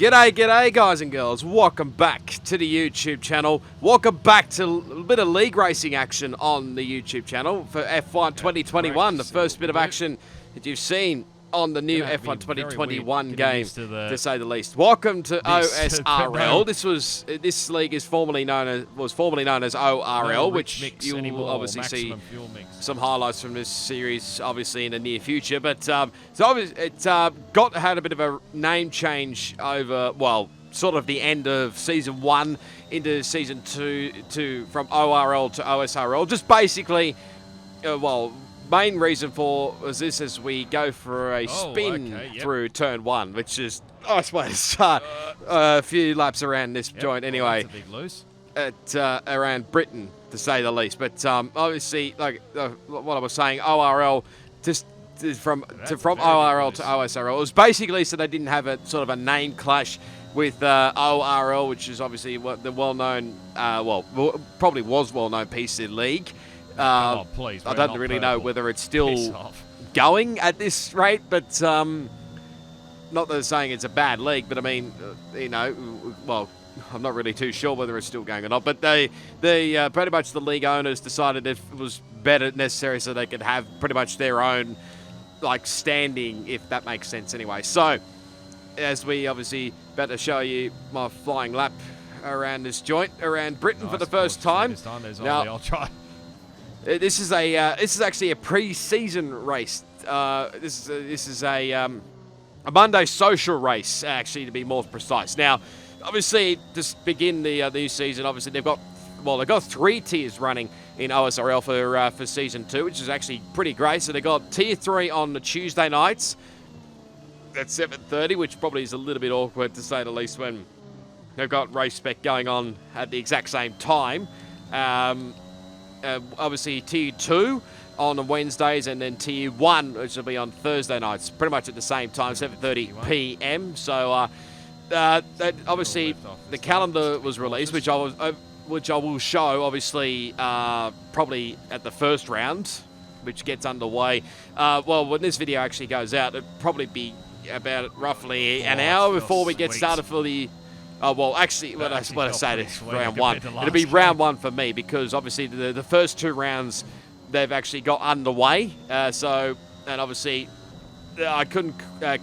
G'day guys and girls, welcome back to the YouTube channel. Welcome back to a bit of league racing action on the YouTube channel for F1 2021, the first bit of action that you've seen on the new F1 2021 game, to say the least. Welcome to OSRL. This league was formerly known as ORL, which you will obviously see some highlights from this series, obviously in the near future. But so it had a bit of a name change over, well, sort of the end of season 1 into season 2 from ORL to OSRL. Just basically, main reason for was this as we go for a spin through turn 1, which is, I suppose, a few laps around this joint anyway, at around Britain, to say the least. But obviously, like what I was saying, ORL from ORL to OSRL, it was basically so they didn't have a sort of a name clash with ORL, which is obviously what the well-known, probably was well-known PC league. Please, I don't really know whether it's still going at this rate, but not that they're saying it's a bad league, but I mean, I'm not really too sure whether it's still going or not. But they pretty much the league owners decided it was better necessary so they could have pretty much their own standing, if that makes sense anyway. So as we obviously about to show you my flying lap around this joint around Britain for the first time. Now, I'll try. This is actually a pre-season race. This is a Monday social race, actually, to be more precise. Now, obviously, to begin the new season, obviously they've got 3 tiers running in OSRL for season 2, which is actually pretty great. So they've got tier 3 on the Tuesday nights at 7:30, which probably is a little bit awkward, to say the least, when they've got race spec going on at the exact same time. Obviously tier 2 on the Wednesdays, and then tier 1, which will be on Thursday nights, pretty much at the same time, 7:30 p.m. So that obviously the calendar was released, which I will show obviously probably at the first round, which gets underway. When this video actually goes out, it'll probably be about roughly an hour before we get started for the. Actually, when I say this, round 1, it'll be round 1 for me, because obviously the first 2 rounds, they've actually got underway. And obviously, I couldn't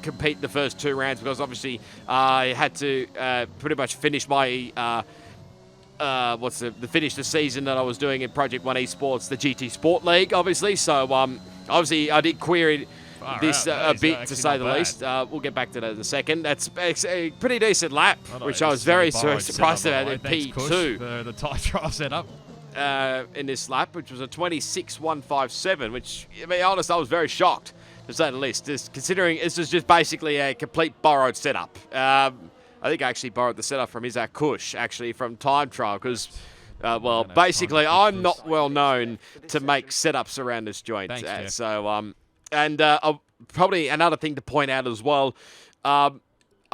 compete the first 2 rounds because obviously I had to pretty much finish my finish the season that I was doing in Project 1 Esports, the GT Sport League, obviously. So obviously I did query this a bit, to say the least. We'll get back to that in a second. That's a pretty decent lap, which I was very surprised about in P2. The time trial setup. In this lap, which was a 26.157, which, to be honest, I was very shocked, to say the least, just considering this is just basically a complete borrowed setup. I think I actually borrowed the setup from Isaac Kush, actually, from time trial, because basically I'm not well known to make setups around this joint. Thanks, Probably another thing to point out as well, I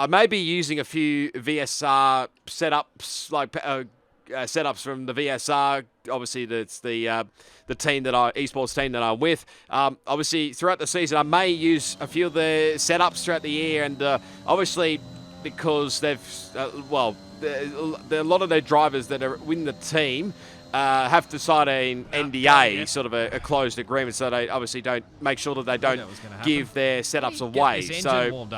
may be using a few VSR setups, setups from the VSR. Obviously, that's the team esports team that I'm with. Obviously, throughout the season, I may use a few of the setups throughout the year, and obviously because they've a lot of their drivers that are in the team have to sign an NDA, sort of a closed agreement, so they obviously don't make sure that they don't give their setups away. So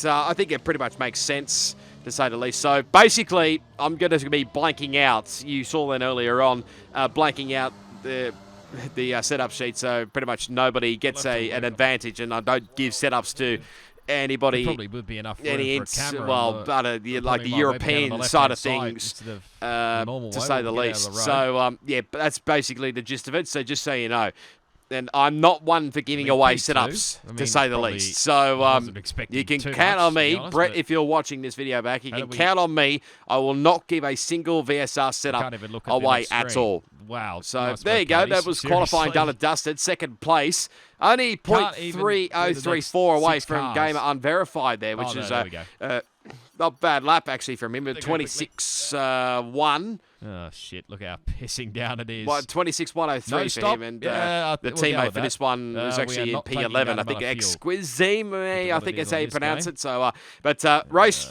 I think it pretty much makes sense, to say the least. So basically, I'm going to be blanking out. You saw that earlier on, blanking out the setup sheet, so pretty much nobody gets an advantage, and I don't give setups to anybody. It probably would be enough room any for a camera the European side of things, to say the least. So but that's basically the gist of it. So just so you know, and I'm not one for giving away setups, to say the least. So you can count on me, Brett, if you're watching this video back. You can count on me. I will not give a single VSR setup away at all. Wow. So there you go. That was qualifying done and dusted. Second place. Only 0.3034 away from Gamer Unverified there, which is not bad lap actually from him, but 26-1. Oh, shit. Look how pissing down it is. Well, 26-103 No, for stop. him. And Yeah, the we'll go teammate with for that. this one was We actually are in not taking P11. that I amount think of fuel. Exquisime, I what think it that's is how on you this pronounce game. it. So, but race,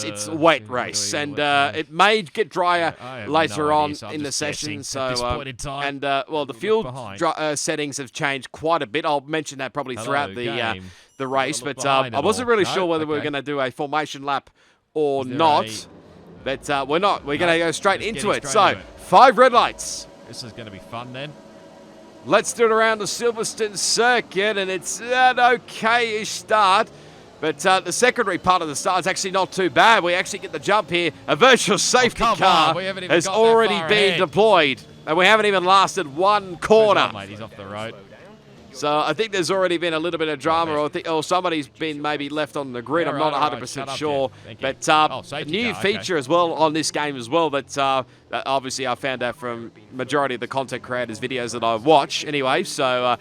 it's a weight race. And it may get drier I have later no on idea, so I'm in the just session. guessing So, at this point in time. and, well, the fuel behind. settings have changed quite a bit. I'll mention that probably throughout game. the race. Look But behind I it wasn't all. really No? sure whether we were Okay. going to do a formation lap or Is there not. But we're not. We're going to go straight just into getting it. straight So, into it. 5 red lights. This is going to be fun then. Let's do it around the Silverstone circuit, and it's an okay-ish start. But the secondary part of the start is actually not too bad. We actually get the jump here. A virtual safety come car on, we haven't even has got that already far been ahead. deployed, and we haven't even lasted one corner. Mate, he's off the road. So I think there's already been a little bit of drama, or somebody's been maybe left on the grid. Yeah, I'm not right, 100% shut up, sure. Jeff. Thank you. But Oh, safety new car, okay. feature as well on this game as well. That obviously I found out from majority of the content creators' videos that I watch. Anyway, so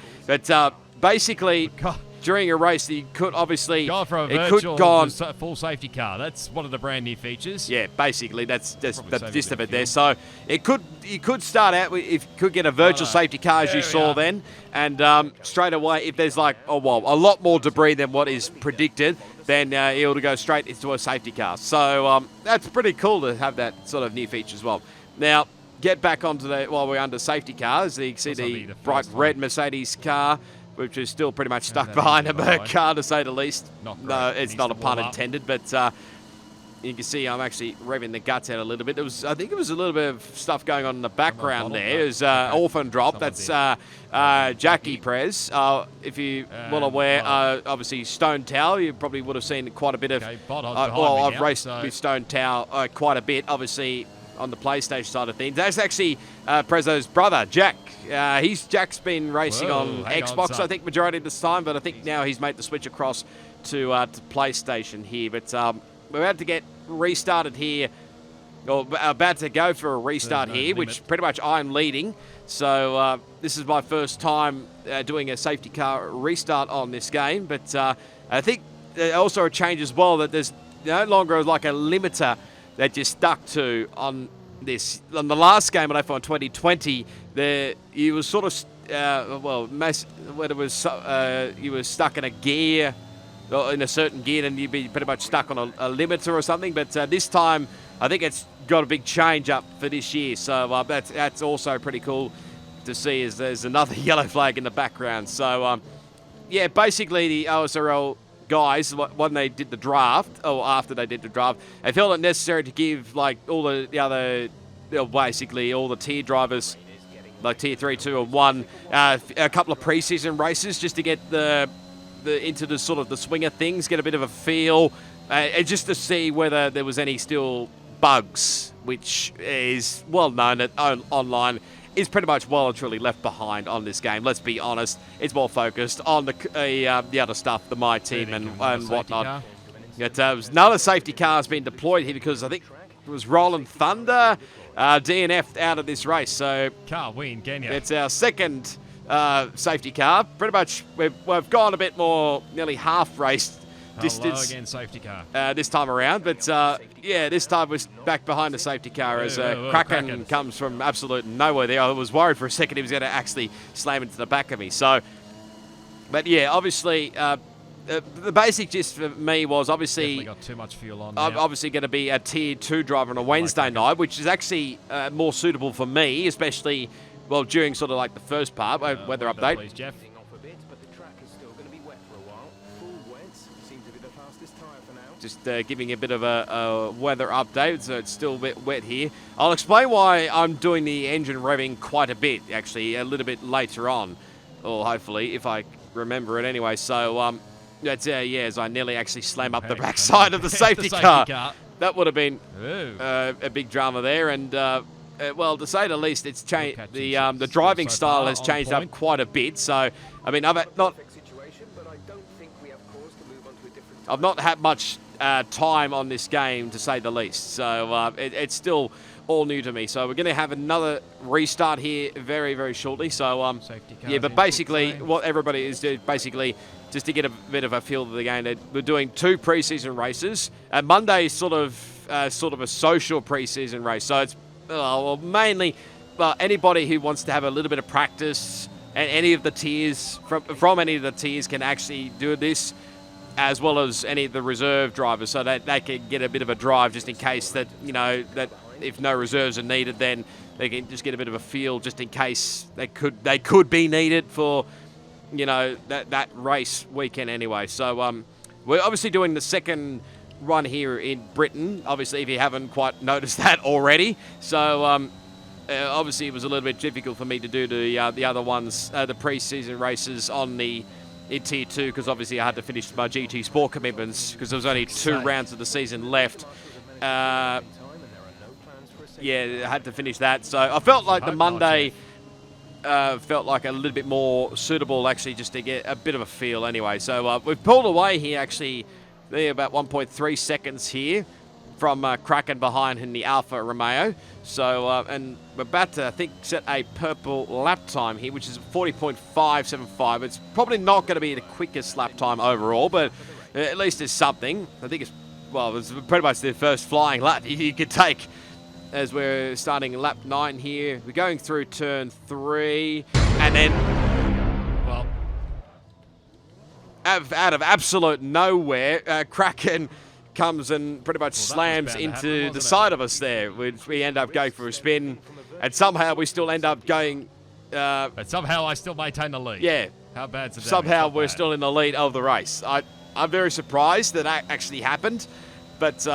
basically. God. During a race, you could obviously Going for a it virtual could go on. full safety car. That's one of the brand new features. Yeah, basically that's Probably the save a gist bit of of it there. fuel. So you could start out with, if you could get a virtual no. safety car as There you we saw are. then, and straight away if there's like a lot more debris than what is predicted, then you'll to go straight into a safety car. So that's pretty cool to have that sort of new feature as well. Now get back onto while we're under safety cars. You can see This will the be the bright first red one. Mercedes car, which is still pretty much stuck that behind a engine, by the Merc way. car, to say the least. Not No, great. it's Needs not a to pun warm up. intended, but you can see I'm actually revving the guts out a little bit. I think it was a little bit of stuff going on in the background bottle, there. no. It was Okay. orphan drop. Someone's That's Jackie Prez. If you well aware, obviously Stone Tower, you probably would have seen quite a bit of. Okay, Bod's Well, behind me I've now, raced so- with Stone Tower quite a bit, obviously on the PlayStation side of things. That's actually Prezzo's brother, Jack. Jack's been racing Whoa, on hang on, Xbox, son. I think, majority of this time, but I think now he's made the switch across to PlayStation here. But we're about to get restarted here, or about to go for a restart There's no here, limit. which pretty much I'm leading. So this is my first time doing a safety car restart on this game. But I think also a change as well, that there's no longer like a limiter that you're stuck to on this. On the last game on F1 2020, you was sort of when it was you were stuck in a gear, or in a certain gear, and you'd be pretty much stuck on a limiter or something. But this time, I think it's got a big change up for this year. So that's also pretty cool to see. As there's another yellow flag in the background. So yeah, basically the OSRL guys, when they did the draft, or after they did the draft, they felt it necessary to give like all the other, basically all the tier drivers, like tier 3, 2, and 1, a couple of preseason races just to get into the sort of the swing of things, get a bit of a feel, and just to see whether there was any still bugs, which is well known that online is pretty much well and truly left behind on this game. Let's be honest, it's more focused on the other stuff, the My Team and whatnot. Another safety car has been deployed here because I think it was Roland Thunder DNF'd out of this race. So Can't win, can you? it's our second safety car. Pretty much we've gone a bit more, nearly half race distance Hello again, safety car. this time around. But yeah, this time we're back behind the safety car as Kraken comes from absolute nowhere there. I was worried for a second he was going to actually slam into the back of me. So, but yeah, obviously the basic gist for me was Definitely obviously got too much fuel on I'm now. obviously going to be a tier 2 driver on a Wednesday night, which is actually more suitable for me, especially during sort of like the first part, weather Window, update. Please, Jeff. Off a bit, but the track is still going to be wet for a while. Full wets seem to be the fastest tyre for now. Just giving a bit of a weather update, so it's still a bit wet here. I'll explain why I'm doing the engine revving quite a bit, actually, a little bit later on, or hopefully, if I remember it anyway. So, that's, as I nearly actually slam up the Okay, backside of the safety car. That would have been Ooh. a big drama there, and well, to say the least, it's changed. catching The driving so style far has on changed up point. quite a bit. So, I mean, I've not Perfect situation, but I don't think we have cause to move on to a different I've not had much time on this game, to say the least. So it's still all new to me. So we're going to have another restart here very, very shortly. So, Safety cars yeah, but in basically pit lane. what everybody is doing, basically just to get a bit of a feel of the game, we're doing 2 pre-season races. Monday is sort of a social pre-season race. So it's mainly anybody who wants to have a little bit of practice, and any of the tiers from any of the tiers can actually do this, as well as any of the reserve drivers, so that they can get a bit of a drive just in case that, that if no reserves are needed, then they can just get a bit of a feel just in case they could be needed for, that race weekend anyway. So we're obviously doing the second run here in Britain, obviously, if you haven't quite noticed that already. So obviously it was a little bit difficult for me to do the other ones, the pre-season races in Tier 2, because obviously I had to finish my GT Sport commitments because there was only 2 rounds of the season left. Yeah, I had to finish that. So I felt like the Monday felt like a little bit more suitable, actually, just to get a bit of a feel anyway. So we've pulled away here, actually, about 1.3 seconds here from Kraken behind in the Alfa Romeo. So, and we're about to, I think, set a purple lap time here, which is 40.575. It's probably not going to be the quickest lap time overall, but at least it's something. I think it's pretty much the first flying lap you could take, as we're starting lap 9 here. We're going through turn 3, and then, Well, out of absolute nowhere, Kraken comes and pretty much slams bound to into happen, the wasn't side of us there, which we end up going for a spin, and somehow we still end up going. but somehow I still maintain the lead. Yeah, How bad's the damage? somehow Not we're bad. still in the lead of the race. I'm very surprised that actually happened, but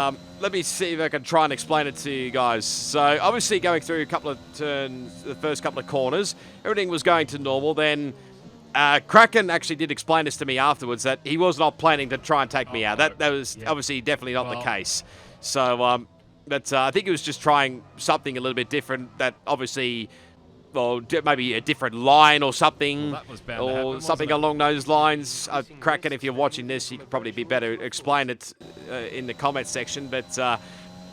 let me see if I can try and explain it to you guys. So obviously going through a couple of turns, the first couple of corners, everything was going to normal. Then Kraken actually did explain this to me afterwards, that he was not planning to try and take me out. That was obviously definitely not the case. So, but I think he was just trying something a little bit different, that obviously, maybe a different line or something, Well, that was bound to happen, or wasn't something it? along those lines. Kraken, if you're watching this, you could probably be better explain it in the comments section. But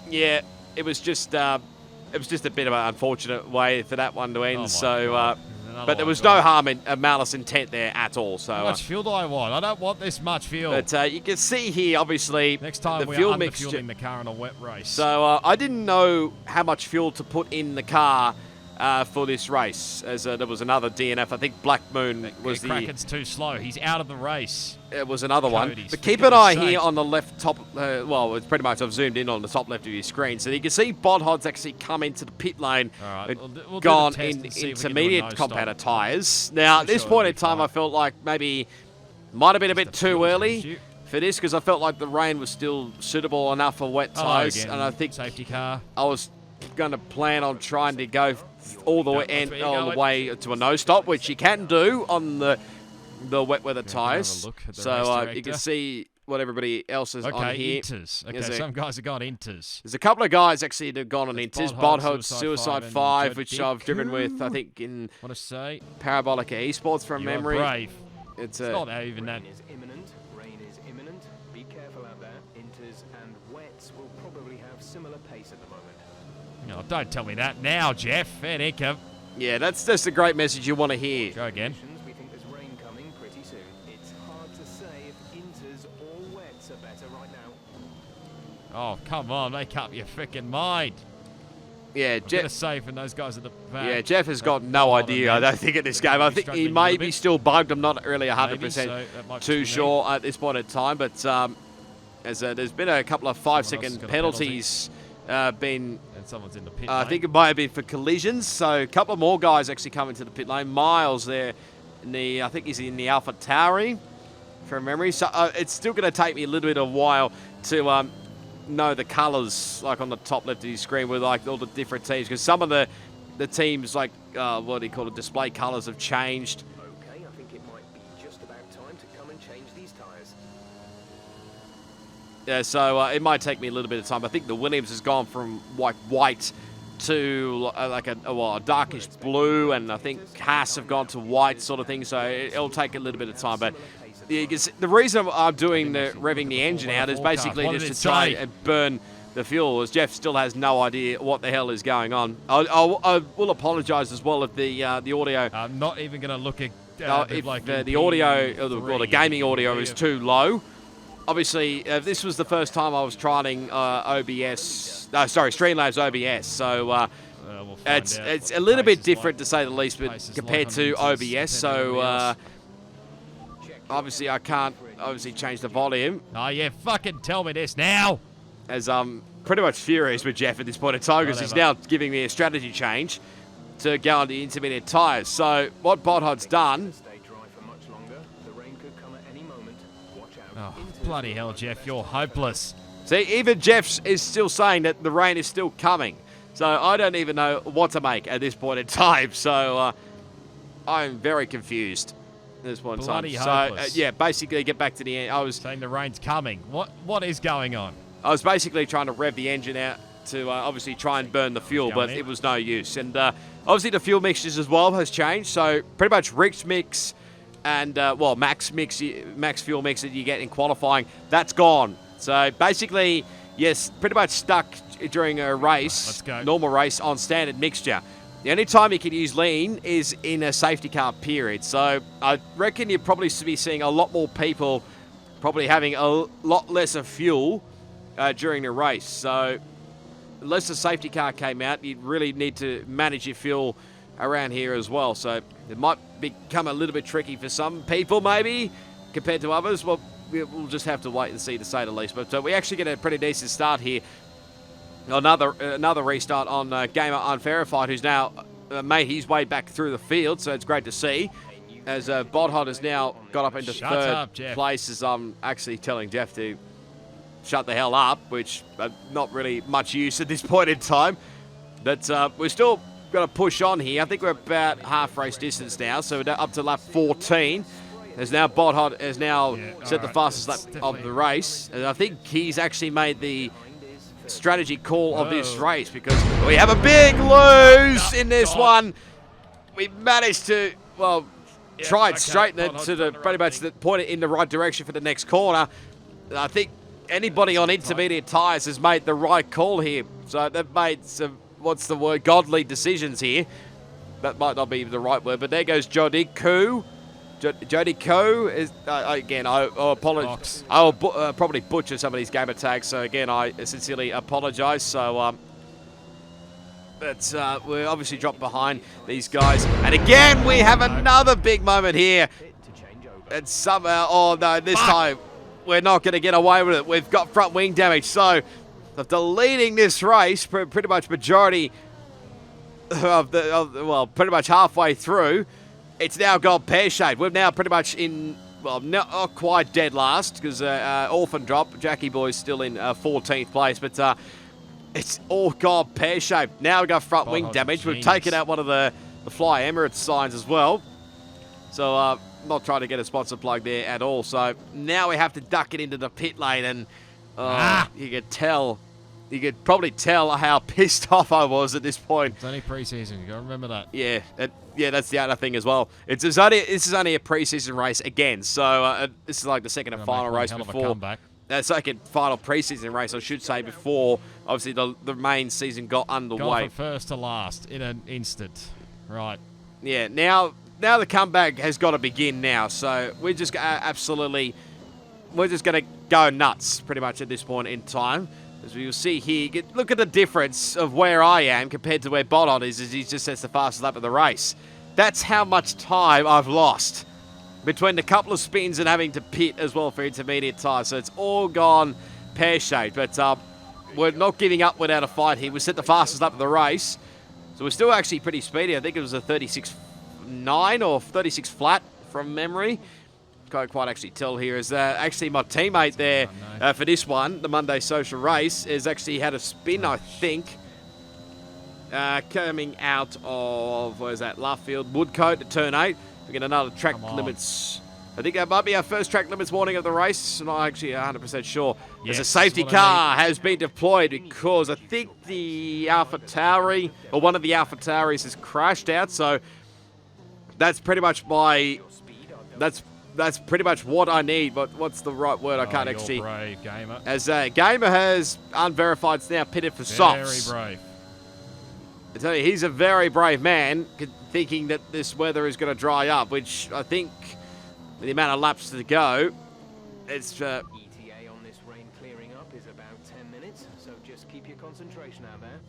yeah, it was just a bit of an unfortunate way for that one to end. Oh my so. God. But there was no harm in malice intent there at all. So How much fuel do I want? I don't want this much fuel. but you can see here, obviously, Next time the we fuel are mixture. underfueling the car in a wet race. So I didn't know how much fuel to put in the car for this race, as there was another DNF. I think Black Moon was Kraken's too slow. He's out of the race. It was another one. Cody's, But for keep an goodness eye sake. here on the left top. It's pretty much I've zoomed in on the top left of your screen, so you can see Bodhod's actually come into the pit lane, All right, we'll do the gone test in and see if we can do a intermediate no-stop. compounder tyres. Now, at this sure point it'll in be time, fine. I felt like maybe might have been a bit the too fuel's an early issue. for this, because I felt like the rain was still suitable enough for wet Oh, tyres, again, and I think safety car. I was going to plan on trying to go all the way That's where you're all the going. way to a no stop, which you can do on the wet weather tyres. look at the So race you can director. see what everybody else is on Okay, here. inters. Okay, There's a- some guys have got inters. There's a couple of guys actually that have gone on There's Inters. Bodhod, Bodhod, Suicide Suicide 5, 5, and which Joe I've driven with, I Diku. think, in Want to say? Parabolica Esports from You are memory. brave. It's It's not even that. Rain is imminent. Rain is imminent. Be careful out there. Inters and wets will probably have similar pace at the moment. No, don't tell me that now, Jeff. Fair dinkum. yeah, that's a great message you want to hear. Go again. We think there's rain coming pretty soon. It's hard to say if inters or wets are better right now. Oh, come on, make up your freaking mind. Yeah, Get Jeff. a save and those guys at the back. Yeah, Jeff has got no idea, I don't think, at this game. I think he may be still bugged. I'm not really 100% too sure at this point in time. But as there's been a couple of else 5-second got a penalties been, And someone's in the pit I lane. think it might have been for collisions. So a couple of more guys actually come into the pit lane. Miles there, I think he's in the Alpha Tauri, from memory. So it's still going to take me a little bit of a while to know the colours, like on the top left of your screen, with like all the different teams, because some of the teams, like what do you call it, display colours have changed. Okay, I think it might be just about time to come and change these tyres. Yeah, so it might take me a little bit of time. I think the Williams has gone from white to like a darkish blue, and I think Haas have gone to white sort of thing. So it'll take a little bit of time. But the reason I'm doing revving the engine out is basically What just did to it try say? and burn the fuel, as Jeff still has no idea what the hell is going on. I will apologise as well if the audio... I'm not even going to look at if the audio, or the gaming audio is too low. Obviously, this was the first time I was trying OBS... No, sorry, Streamlabs OBS, so... we'll it's a little bit different, to say the least, but compared to OBS, so... obviously, I can't change the volume. Oh, yeah, fucking tell me this now. As I'm pretty much furious with Jeff at this point in time, because he's now giving me a strategy change to go on the intermediate tyres. So what Bodhod's done... Oh, bloody hell, Jeff, you're hopeless. See, even Jeff is still saying that the rain is still coming. So I don't even know what to make at this point in time. So I'm very confused at this point in time. Bloody So hopeless. yeah, basically get back to the end. I was saying the rain's coming. What is going on? I was basically trying to rev the engine out to obviously try and burn the fuel, but it was no use. And obviously the fuel mixtures as well has changed. So pretty much Rick's mix and, well, max fuel mix that you get in qualifying, that's gone. So basically, yes, pretty much stuck during a race, normal race, on standard mixture. The only time you can use lean is in a safety car period. So I reckon you'll probably be seeing a lot more people probably having a lot less of fuel during the race. So unless the safety car came out, you'd really need to manage your fuel around here as well. So it might become a little bit tricky for some people maybe compared to others. Well, we'll just have to wait and see, to say the least. But we actually get a pretty decent start here. Another restart on Gamer Unverified, who's now made his way back through the field. So it's great to see, as Bodhod has now got up into third place, as I'm actually telling Jeff to shut the hell up, which not really much use at this point in time. But we're still going to push on here. I think we're about half race distance now, so we're up to lap 14. As now Bodhod has now set the fastest lap of the race. And I think he's actually made the strategy call of this race, because we have a big lose in this one. We managed to, well, try and straighten it to the pretty much point it in the right direction for the next corner. I think anybody on intermediate tyres has made the right call here. So they've made some, what's the word, godly decisions here. That might not be the right word, but there goes Jody Koo. Jody Koo is, again, I apologize. I'll probably butcher some of these gamer tags, so again, I sincerely apologize. So, we're obviously dropped behind these guys. And again, we have another big moment here. And somehow, oh no, this time, we're not going to get away with it. We've got front wing damage. So, after leading this race, pretty much majority of well, pretty much halfway through, it's now gone pear-shaped. We're now pretty much in, well, not quite dead last, because Orphan drop. Jackie Boy's still in 14th place, but it's all gone pear-shaped. Now we've got front wing damage. We've taken out one of the Fly Emirates signs as well. So, I'm not trying to get a sponsor plug there at all. So, now we have to duck it into the pit lane, and you could probably tell how pissed off I was at this point. It's only pre-season. You got to remember that. Yeah, that's the other thing as well. This is only a pre-season race again, so this is like the second and final race before. Second final pre-season race, I should say, before obviously the main season got underway. Gone from first to last in an instant. Right. Yeah. Now the comeback has got to begin now. So we're just we're just going to go nuts pretty much at this point in time. As we will see here, look at the difference of where I am compared to where Bodon is, as he just sets the fastest lap of the race. That's how much time I've lost between the couple of spins and having to pit as well for intermediate tyres. So it's all gone pear-shaped, but we're not giving up without a fight here. We set the fastest lap of the race, so we're still actually pretty speedy. I think it was a 36.9 or 36 flat from memory. Can't quite actually tell here. Is actually my teammate there for this one, the Monday Social Race, has actually had a spin, I think, coming out of, where's that, Laughfield, Woodcote at turn 8. We get another track limits. I think that might be our first track limits warning of the race. I'm not actually 100% sure. As a safety car has been deployed, because I think the Alpha Tauri, or one of the Alpha Tauris, has crashed out. So that's pretty much that's pretty much what I need. But what's the right word? I can't you're actually. brave, Gamer. As Gamer has unverified, it's now pitted for softs. Very brave. I tell you, he's a very brave man, thinking that this weather is going to dry up, which I think, with the amount of laps to go, it's. ETA on this rain clearing up is about 10 minutes, so just keep your concentration out there.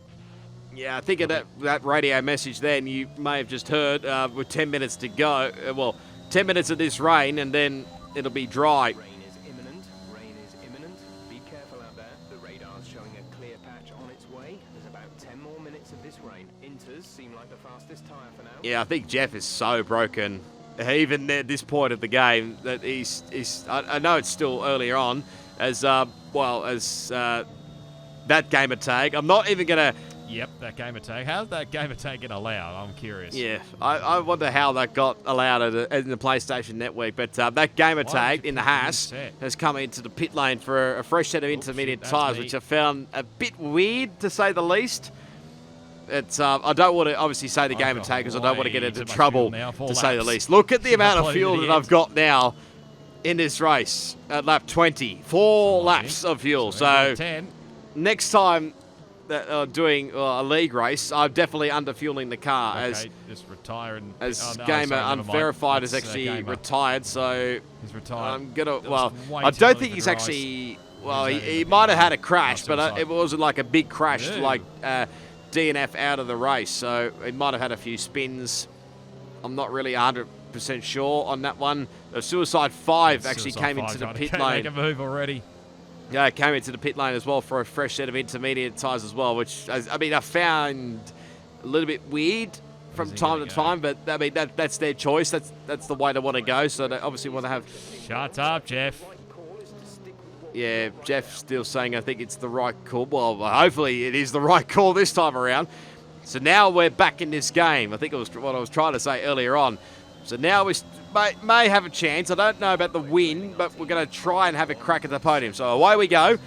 Yeah, I think of that radio message then you may have just heard with 10 minutes to go. Well, 10 minutes of this rain and then it'll be dry. Rain is imminent. Rain is imminent. Be careful out there. The radar's showing a clear patch on its way. There's about 10 more minutes of this rain. Inters seem like the fastest tyre for now. Yeah, I think Jeff is so broken, even at this point of the game, that he's I know it's still earlier on, as that gamer tag. I'm not even going to. Yep, that gamer tag. How's that gamer tag get allowed? I'm curious. Yeah, I wonder how that got allowed in the PlayStation Network. But that gamer tag in the Haas has come into the pit lane for a fresh set of intermediate tyres, which I found a bit weird, to say the least. It's I don't want to obviously say the gamer tag because I don't want to get into trouble, to say the least. Look at the amount of fuel that I've got now in this race at lap 20. 4 laps of fuel. So 10. Next time that doing a league race, I'm definitely underfueling the car. Okay, just retire and Gamer Unverified is actually retired, so he's retired. I'm gonna. Well, I don't think he's actually. Well, he might have had a crash, but it wasn't like a big crash, like DNF out of the race. So he might have had a few spins. I'm not really 100% sure on that one. Suicide 5 actually came into the pit lane. Make a move already. Yeah, came into the pit lane as well for a fresh set of intermediate tyres as well, which, I mean, I found a little bit weird from time to time, but I mean, that's their choice. That's the way they want to go, so they obviously want to have... Shut up, Jeff. Yeah, Jeff's still saying I think it's the right call. Well, hopefully it is the right call this time around. So now we're back in this game. I think it was what I was trying to say earlier on. So now we may have a chance. I don't know about the win, but we're going to try and have a crack at the podium. So away we go.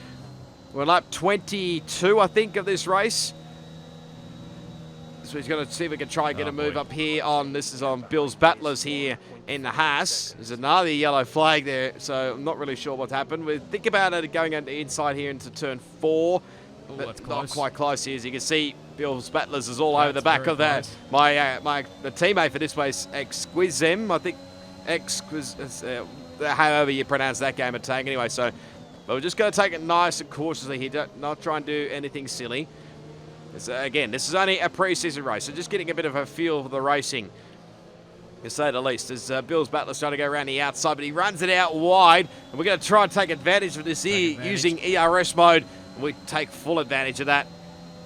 We're lap 22, I think, of this race. So he's going to see if we can try and get a move up here on, this is on Bill's Battlers here in the Haas. There's another yellow flag there, so I'm not really sure what's happened. We think about it going on the inside here into turn 4. Ooh, but that's not close. quite close here. As you can see, Bill's Battlers is all over the back of that. The teammate for this race, Exquizem, I think, however you pronounce that gamer tag. Anyway, so but we're just going to take it nice and cautiously here, not try and do anything silly. Again, this is only a pre-season race, so just getting a bit of a feel for the racing, to say the least. As Bill's Battler's trying to go around the outside, but he runs it out wide, and we're going to try and take advantage of this here using ERS mode. We take full advantage of that,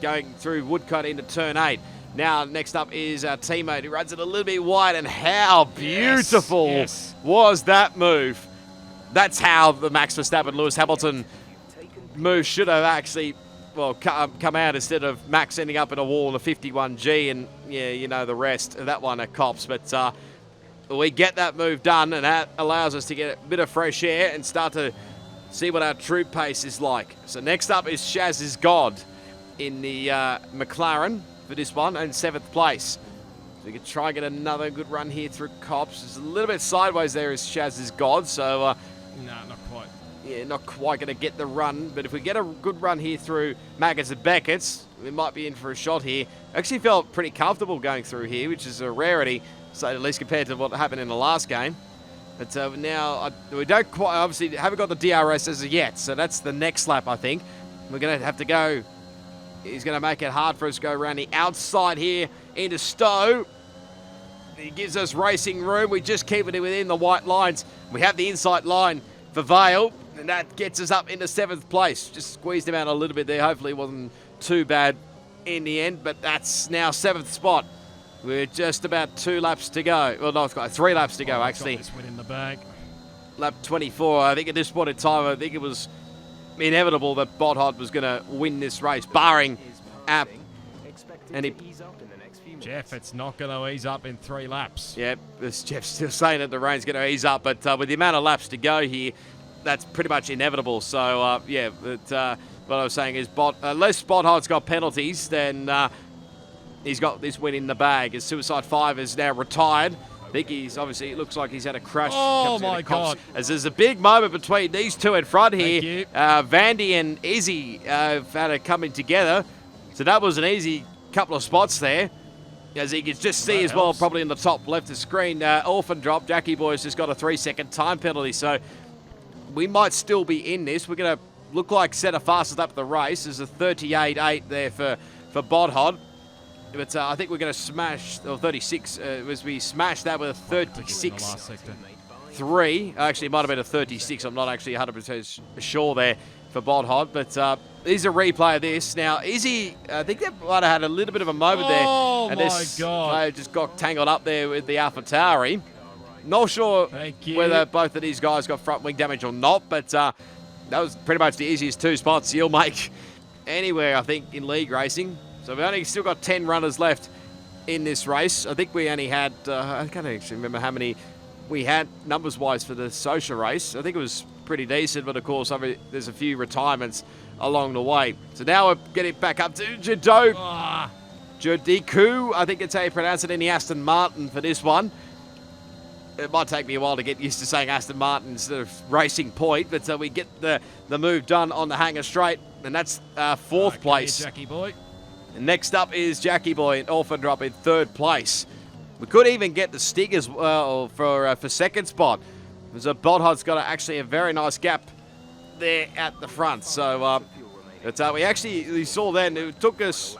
going through Woodcut into turn 8. Now, next up is our teammate who runs it a little bit wide, and how beautiful was that move. That's how the Max Verstappen-Lewis Hamilton move should have actually, well, come out, instead of Max ending up in a wall in a 51G, and yeah, you know the rest. That one at Cops, but we get that move done, and that allows us to get a bit of fresh air and start to see what our true pace is like. So next up is Shaz is God in the McLaren for this one, and 7th place. So we can try and get another good run here through Cops. It's a little bit sideways there as Shaz is God, so no, not quite. Yeah, not quite going to get the run, but if we get a good run here through Maggots and Beckett's, we might be in for a shot here. Actually felt pretty comfortable going through here, which is a rarity, so at least compared to what happened in the last game. But now we don't quite, obviously haven't got the DRS as of yet, so that's the next lap, I think. We're going to have to go. He's going to make it hard for us to go around the outside here into Stowe. He gives us racing room. We just keep it within the white lines. We have the inside line for Vale, and that gets us up into 7th place. Just squeezed him out a little bit there. Hopefully it wasn't too bad in the end, but that's now 7th spot. We're just about 2 laps to go. Well, no, it's got 3 laps to go, actually. Got this win in the bag. Lap 24. I think at this point in time, I think it was inevitable that Botthod was going to win this race, barring App. And he... Jeff, it's not going to ease up in 3 laps. Yep, Jeff's still saying that the rain's going to ease up, but with the amount of laps to go here, that's pretty much inevitable. So, yeah, but, what I was saying is unless Botthard's got penalties, then he's got this win in the bag. As Suicide 5 is now retired. I think he's obviously, it looks like he's had a crash. Oh, Comes out of my cops. God. As there's a big moment between these two in front Thank here. you. Vandy and Izzy have had a coming together. So that was an easy couple of spots there. As you can just see as well, helps. probably in the top left of the screen, orphan drop. Jackie Boy's just got a 3-second time penalty. So we might still be in this. We're going to look like set a fastest lap of the race. There's a 38.8 there for Bodhod. But I think we're going to smash, or 36, as we smashed that with a In the 36. last sector. 3. Actually, it might have been a 36. I'm not actually 100% sure there for Bodhod. But here's a replay of this. Now, Izzy, I think they might have had a little bit of a moment there. Oh, And my this God. player just got tangled up there with the AlphaTauri. Not sure Thank you. whether both of these guys got front wing damage or not. But that was pretty much the easiest 2 spots you'll make anywhere, I think, in league racing. So we've only still got 10 runners left in this race. I think we only had, I can't actually remember how many we had numbers-wise for the social race. I think it was pretty decent, but of course there's a few retirements along the way. So now we're getting back up to Ah, Jodiku, I think it's how you pronounce it, in the Aston Martin for this one. It might take me a while to get used to saying Aston Martin instead of Racing Point, but we get the move done on the hanger straight, and that's 4th okay, place. Jackie boy. And next up is Jackie Boy and Orphan Drop in 3rd place. We could even get the Stig as well for 2nd spot. So Bodhod's got actually a very nice gap there at the front. So we saw then, it took us,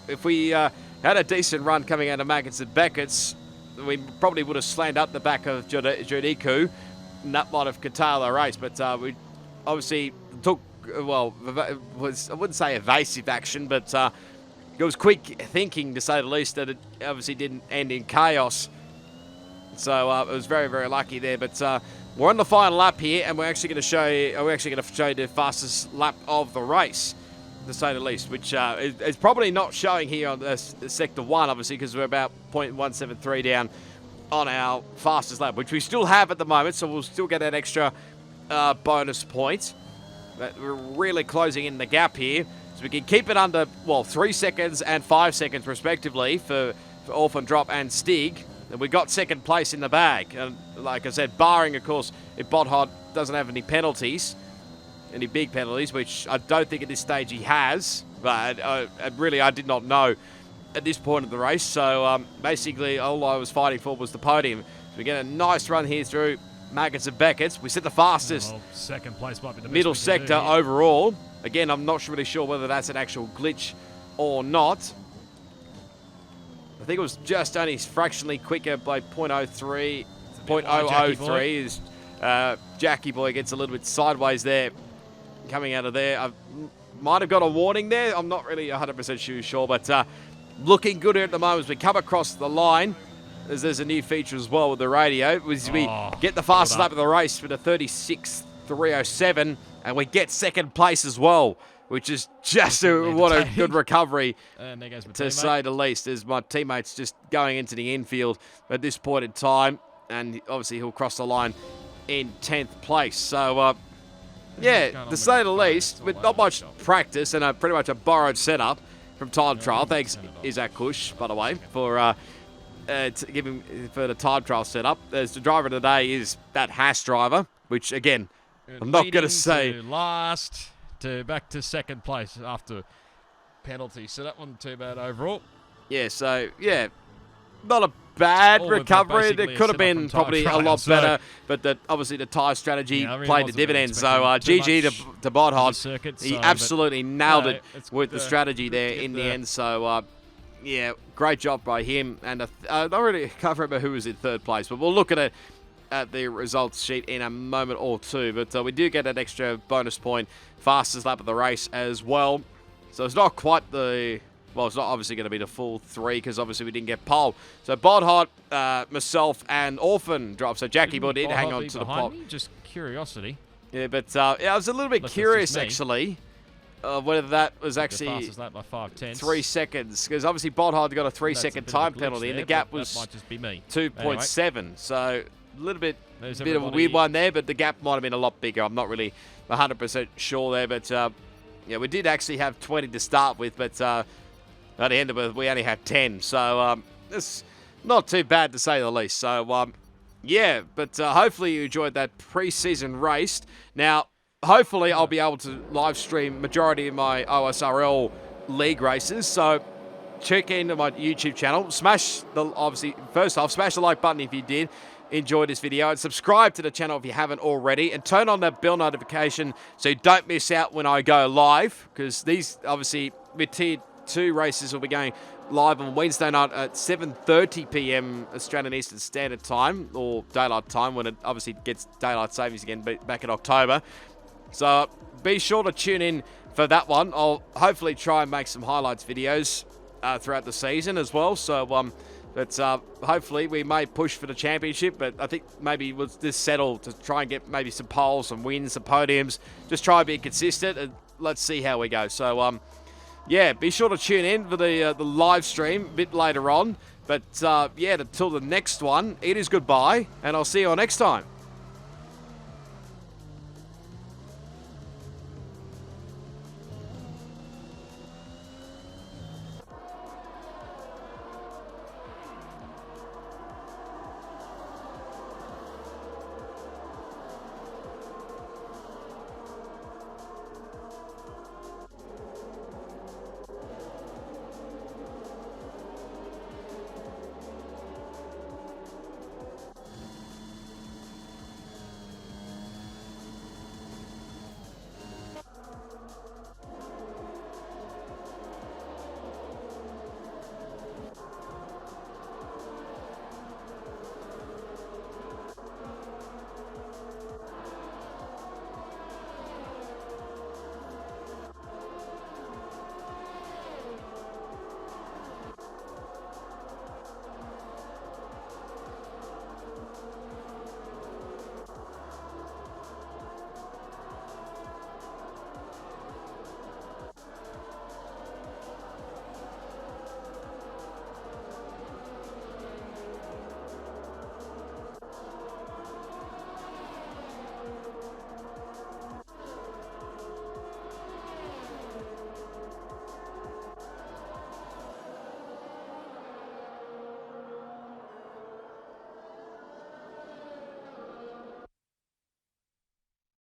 if we had a decent run coming out of Maggots and Beckett's, we probably would have slammed up the back of Jodiku, and that might have curtailed our race. But we obviously took, well, I wouldn't say evasive action, but it was quick thinking, to say the least, that it obviously didn't end in chaos. So it was very, very lucky there. But we're on the final lap here, and we're actually going to show you the fastest lap of the race, to say the least, which is probably not showing here on Sector 1, obviously, because we're about 0.173 down on our fastest lap, which we still have at the moment, so we'll still get that extra bonus point. But we're really closing in the gap here, so we can keep it under, well, 3 seconds and 5 seconds respectively for Orphan Drop and Stig. And we got 2nd place in the bag. And like I said, barring, of course, if Bodhod doesn't have any penalties, any big penalties, which I don't think at this stage he has. But I did not know at this point of the race. So basically, all I was fighting for was the podium. So we get a nice run here through Maggots and Beckett's. We set the fastest. Well, 2nd place might be the best Middle we can sector do here. overall. Again, I'm not really sure whether that's an actual glitch or not. I think it was just only fractionally quicker by 0.03. 0.003 is Jackie Boy gets a little bit sideways there, coming out of there. I might have got a warning there. I'm not really 100% sure, but looking good here at the moment as we come across the line. There's a new feature as well with the radio. We get the fastest lap of the race with a 36.307, and we get 2nd place as well, which is just what a good recovery, And there goes my to teammate. say the least, as my teammate's just going into the infield at this point in time, and obviously he'll cross the line in 10th place. So, yeah, to say the least, with not much practice and pretty much a borrowed setup from time trial. Thanks, Isaac Kush, by the way, for giving for the time trial setup. As the driver today is that Haas driver, which again, I'm not going to say. Last to back to 2nd place after penalty. So that wasn't too bad overall. Yeah, so yeah, not a bad All of that recovery. It basically could a have been setup from probably time a lot trial, so- better, but obviously the tyre strategy Yeah, I really played the wasn't really dividends. So expecting too GG much to Bodhod. circuit, He so, but absolutely nailed it it's with good the to- strategy good to there get in the the- end. So yeah, great job by him. And I don't really can't remember who was in 3rd place, but we'll look at it at the results sheet in a moment or two. But we do get an extra bonus point, fastest lap of the race as well. So it's not quite the, well, it's not obviously going to be the full 3 because obviously we didn't get pole. So Bodhod, myself, and Orphan Drop. So Jackie Boy did hang on to the pole. Just curiosity. Yeah, but yeah, I was a little bit Unless that's curious just me. actually whether that was The actually fastest lap by 5/10. 3 seconds, because obviously Bodhod got a 3-second time penalty, and the gap That was might just be me. 2.7. So a little bit There's of a everybody- weird one there, but the gap might have been a lot bigger. I'm not really 100% sure there, but yeah, we did actually have 20 to start with, but at the end of it, we only had 10. So this not too bad to say the least. So, yeah, but hopefully you enjoyed that pre-season race. Now, hopefully I'll be able to live stream majority of my OSRL league races. So check into my YouTube channel. Obviously, first off, smash the like button if you did enjoy this video, and subscribe to the channel if you haven't already, and turn on that bell notification so you don't miss out when I go live, because these, obviously, with Tier 2 races will be going live on Wednesday night at 7:30 p.m. Australian Eastern Standard Time, or Daylight Time, when it obviously gets Daylight Savings again back in October. So be sure to tune in for that one. I'll hopefully try and make some highlights videos throughout the season as well. So, but hopefully we may push for the championship, but I think maybe we'll just settle to try and get maybe some poles, some wins, some podiums. Just try and be consistent, and let's see how we go. So, yeah, be sure to tune in for the live stream a bit later on. But, yeah, until the next one, it is goodbye, and I'll see you all next time.